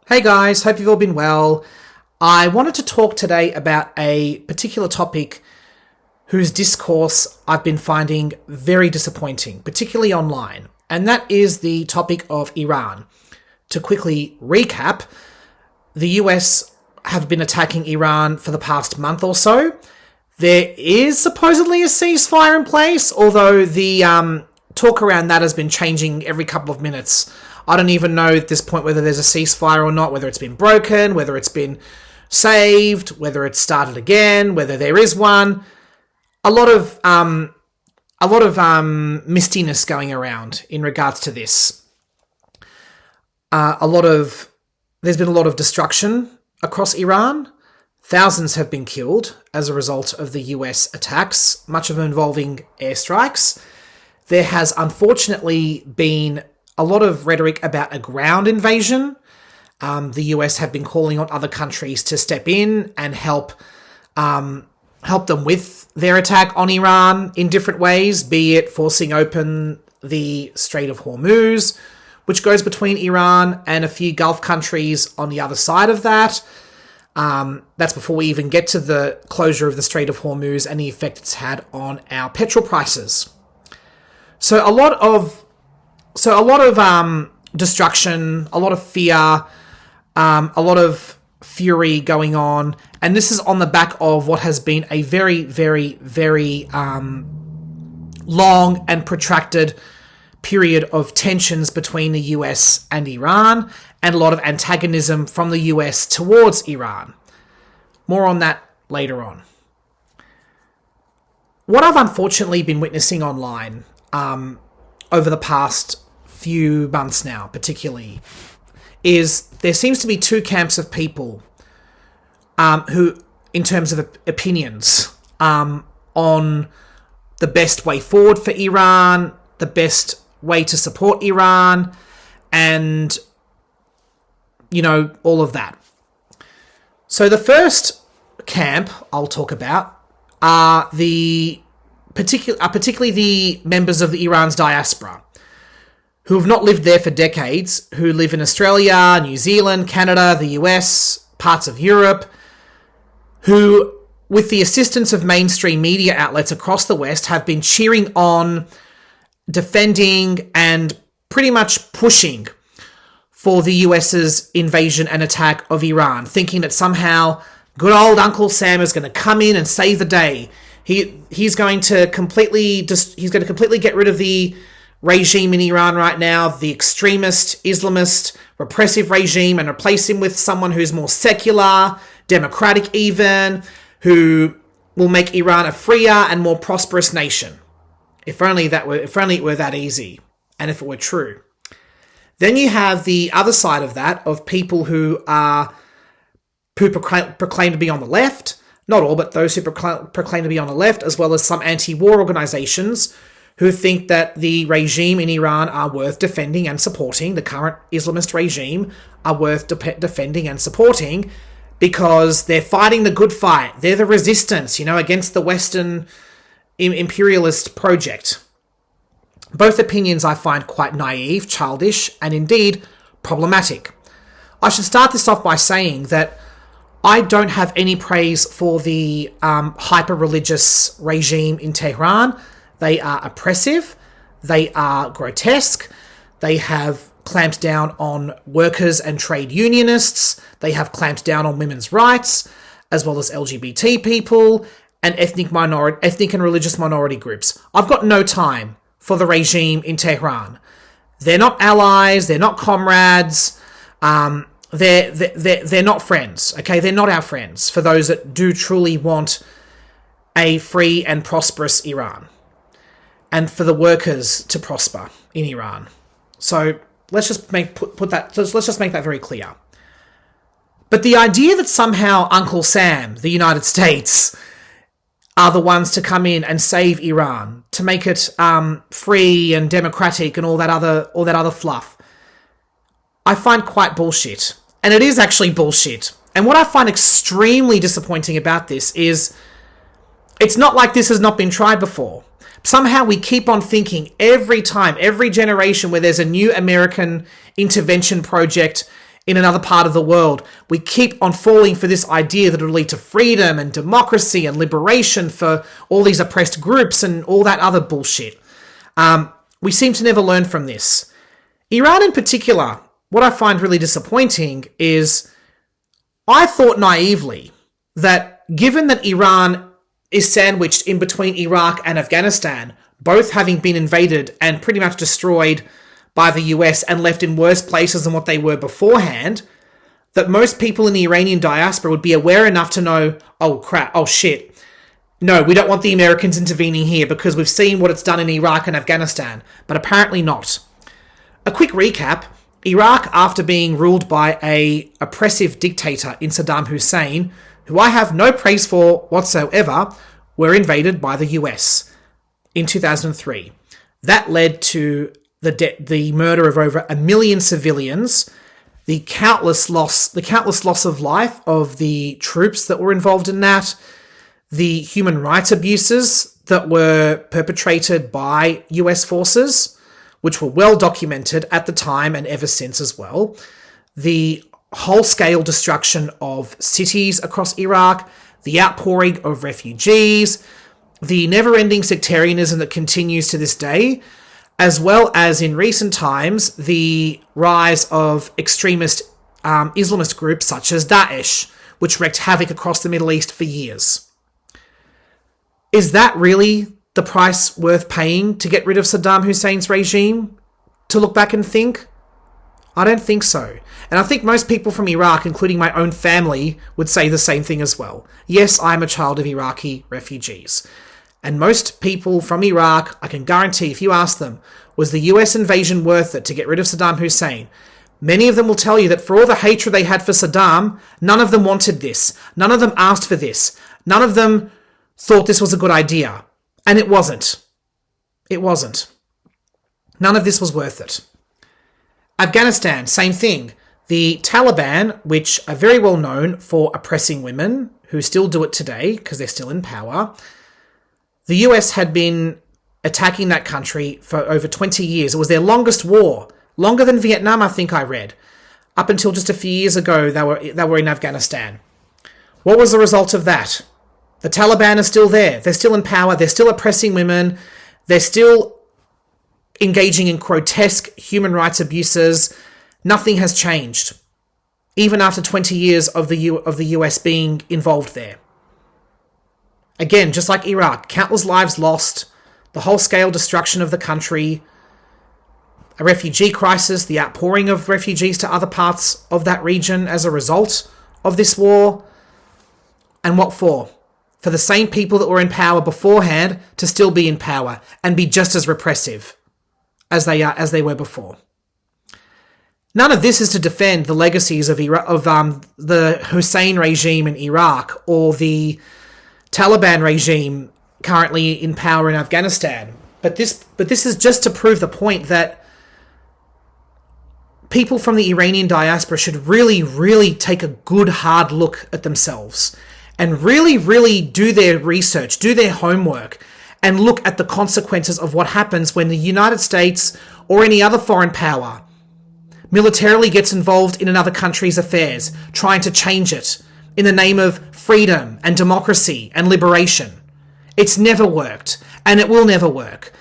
Hey guys, hope you've all been well. I wanted to talk today about a particular topic whose discourse I've been finding very disappointing, particularly online, and that is the topic of Iran. To quickly recap, the US have been attacking Iran for the past month or so. There is supposedly a ceasefire in place, although the talk around that has been changing every couple of minutes. I don't even know at this point whether there's a ceasefire or not, whether it's been broken, whether it's been saved, whether it's started again, whether there is one. A lot of mistiness going around in regards to this. There's been a lot of destruction across Iran. Thousands have been killed as a result of the US attacks, much of them involving airstrikes. There has unfortunately been a lot of rhetoric about a ground invasion. The US have been calling on other countries to step in and help them with their attack on Iran in different ways, be it forcing open the Strait of Hormuz, which goes between Iran and a few Gulf countries on the other side of that. That's before we even get to the closure of the Strait of Hormuz and the effect it's had on our petrol prices. So a lot of destruction, a lot of fear, a lot of fury going on, and this is on the back of what has been a very, very, very long and protracted period of tensions between the US and Iran, and a lot of antagonism from the US towards Iran. More on that later on. What I've unfortunately been witnessing online over the past few months now, particularly, is there seems to be two camps of people who, in terms of opinions, on the best way forward for Iran, the best way to support Iran, and, all of that. So the first camp I'll talk about are particularly the members of Iran's diaspora, who have not lived there for decades, who live in Australia, New Zealand, Canada, the US, parts of Europe, who, with the assistance of mainstream media outlets across the West, have been cheering on, defending, and pretty much pushing for the US's invasion and attack of Iran, thinking that somehow good old Uncle Sam is going to come in and save the day. He's going to completely get rid of the regime in Iran right now, the extremist, Islamist, repressive regime, and replace him with someone who's more secular, democratic even, who will make Iran a freer and more prosperous nation. If only it were that easy, and if it were true. Then you have the other side of that, of people who proclaim to be on the left, not all, but those who proclaim to be on the left, as well as some anti-war organizations who think that the regime in Iran are worth defending and supporting, the current Islamist regime are worth defending and supporting, because they're fighting the good fight. They're the resistance, against the Western imperialist project. Both opinions I find quite naive, childish, and indeed problematic. I should start this off by saying that I don't have any praise for the hyper-religious regime in Tehran. They are oppressive, they are grotesque, they have clamped down on workers and trade unionists, they have clamped down on women's rights, as well as LGBT people, and ethnic and religious minority groups. I've got no time for the regime in Tehran. They're not allies, they're not comrades, they're not friends, okay? They're not our friends, for those that do truly want a free and prosperous Iran, and for the workers to prosper in Iran. So let's just make that very clear. But the idea that somehow Uncle Sam, the United States, are the ones to come in and save Iran, to make it free and democratic and all that other fluff, I find quite bullshit. And it is actually bullshit. And what I find extremely disappointing about this is it's not like this has not been tried before. Somehow we keep on thinking every time, every generation where there's a new American intervention project in another part of the world. We keep on falling for this idea that it'll lead to freedom and democracy and liberation for all these oppressed groups and all that other bullshit. We seem to never learn from this. Iran in particular, what I find really disappointing is I thought naively that given that Iran is sandwiched in between Iraq and Afghanistan, both having been invaded and pretty much destroyed by the US and left in worse places than what they were beforehand, that most people in the Iranian diaspora would be aware enough to know, oh crap, oh shit, no, we don't want the Americans intervening here because we've seen what it's done in Iraq and Afghanistan, but apparently not. A quick recap, Iraq, after being ruled by an oppressive dictator in Saddam Hussein, who I have no praise for whatsoever, were invaded by the US in 2003. That led to the murder of over 1 million civilians, the countless loss of life of the troops that were involved in that, the human rights abuses that were perpetrated by US forces, which were well documented at the time and ever since as well, the whole-scale destruction of cities across Iraq, the outpouring of refugees, the never-ending sectarianism that continues to this day, as well as in recent times, the rise of extremist Islamist groups such as Daesh, which wreaked havoc across the Middle East for years. Is that really the price worth paying to get rid of Saddam Hussein's regime? To look back and think? I don't think so. And I think most people from Iraq, including my own family, would say the same thing as well. Yes, I'm a child of Iraqi refugees. And most people from Iraq, I can guarantee, if you ask them, was the US invasion worth it to get rid of Saddam Hussein? Many of them will tell you that for all the hatred they had for Saddam, none of them wanted this. None of them asked for this. None of them thought this was a good idea. And it wasn't. It wasn't. None of this was worth it. Afghanistan, same thing. The Taliban, which are very well known for oppressing women, who still do it today because they're still in power, the US had been attacking that country for over 20 years. It was their longest war. Longer than Vietnam, I think I read. Up until just a few years ago, they were in Afghanistan. What was the result of that? The Taliban are still there. They're still in power. They're still oppressing women. They're still engaging in grotesque human rights abuses. Nothing has changed, even after 20 years of the US being involved there. Again, just like Iraq, countless lives lost, the whole-scale destruction of the country, a refugee crisis, the outpouring of refugees to other parts of that region as a result of this war. And what for? For the same people that were in power beforehand to still be in power and be just as repressive as they were before. None of this is to defend the legacies of the Hussein regime in Iraq or the Taliban regime currently in power in Afghanistan. But this is just to prove the point that people from the Iranian diaspora should really, really take a good hard look at themselves and really, really do their research, do their homework, and look at the consequences of what happens when the United States or any other foreign power militarily gets involved in another country's affairs, trying to change it in the name of freedom and democracy and liberation. It's never worked, and it will never work.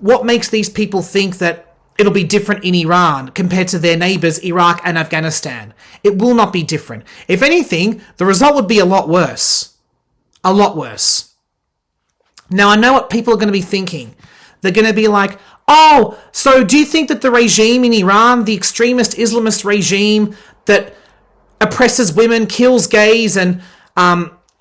What makes these people think that it'll be different in Iran compared to their neighbours, Iraq and Afghanistan? It will not be different. If anything, the result would be a lot worse. A lot worse. Now, I know what people are going to be thinking. They're going to be like, oh, so do you think that the regime in Iran, the extremist Islamist regime that oppresses women, kills gays, and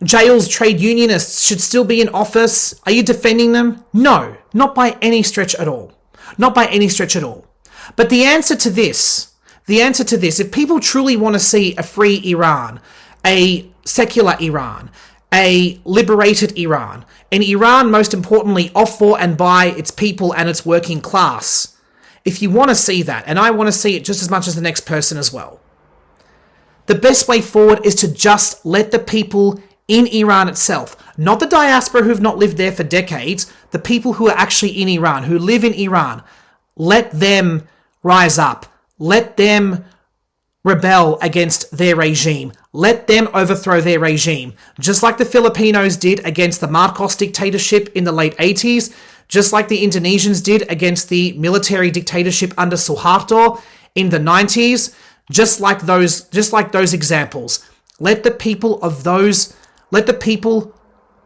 jails trade unionists should still be in office? Are you defending them? No, not by any stretch at all. Not by any stretch at all. But the answer to this, if people truly want to see a free Iran, a secular Iran, a liberated Iran, an Iran most importantly of for and by its people and its working class, if you want to see that, and I want to see it just as much as the next person as well, the best way forward is to just let the people in Iran itself, not the diaspora who've not lived there for decades, the people who are actually in Iran, who live in Iran, let them rise up. Let them rebel against their regime. Let them overthrow their regime. Just like the Filipinos did against the Marcos dictatorship in the late 80s, just like the Indonesians did against the military dictatorship under Suharto in the 90s, just like those examples. Let the people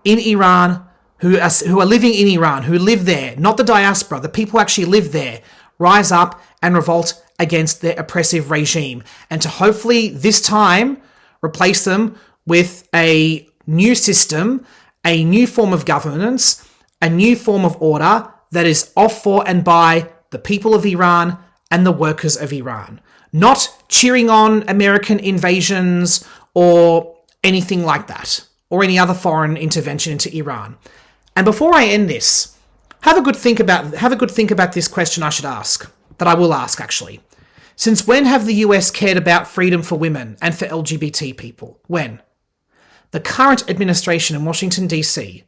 in Iran who are living in Iran, who live there, not the diaspora, the people who actually live there, rise up and revolt against their oppressive regime, and to hopefully this time replace them with a new system, a new form of governance, a new form of order that is of for and by the people of Iran and the workers of Iran. Not cheering on American invasions or anything like that, or any other foreign intervention into Iran. And before I end this, have a good think about this question I should ask, that I will ask actually. Since when have the US cared about freedom for women and for LGBT people? When? The current administration in Washington, D.C.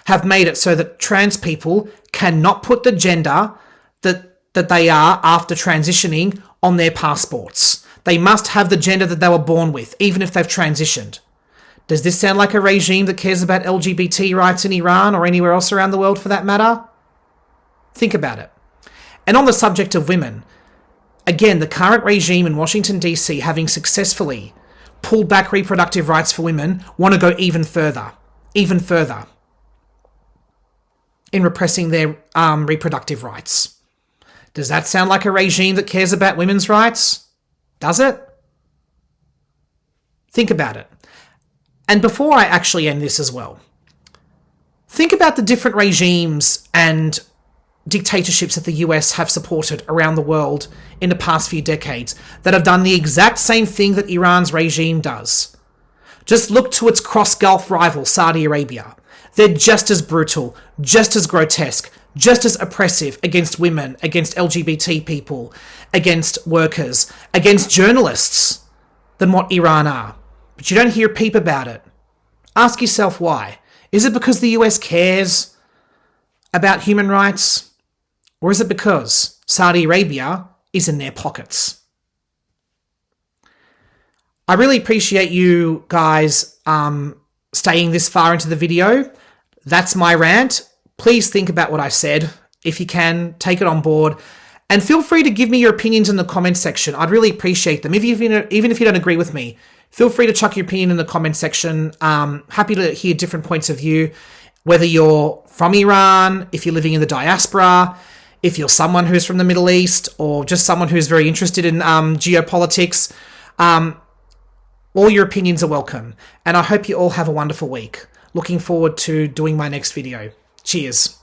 have made it so that trans people cannot put the gender that they are after transitioning on their passports. They must have the gender that they were born with, even if they've transitioned. Does this sound like a regime that cares about LGBT rights in Iran or anywhere else around the world for that matter? Think about it. And on the subject of women, again, the current regime in Washington, D.C., having successfully pulled back reproductive rights for women, want to go even further in repressing their reproductive rights. Does that sound like a regime that cares about women's rights? Does it? Think about it. And before I actually end this as well, think about the different regimes and dictatorships that the US have supported around the world in the past few decades that have done the exact same thing that Iran's regime does. Just look to its cross-Gulf rival, Saudi Arabia. They're just as brutal, just as grotesque, just as oppressive against women, against LGBT people, against workers, against journalists than what Iran are. But you don't hear a peep about it. Ask yourself why. Is it because the US cares about human rights? Or is it because Saudi Arabia is in their pockets? I really appreciate you guys staying this far into the video. That's my rant. Please think about what I said. If you can, take it on board. And feel free to give me your opinions in the comments section. I'd really appreciate them. Even if you don't agree with me, feel free to chuck your opinion in the comments section. Happy to hear different points of view, whether you're from Iran, if you're living in the diaspora, if you're someone who's from the Middle East, or just someone who's very interested in geopolitics. All your opinions are welcome. And I hope you all have a wonderful week. Looking forward to doing my next video. Cheers.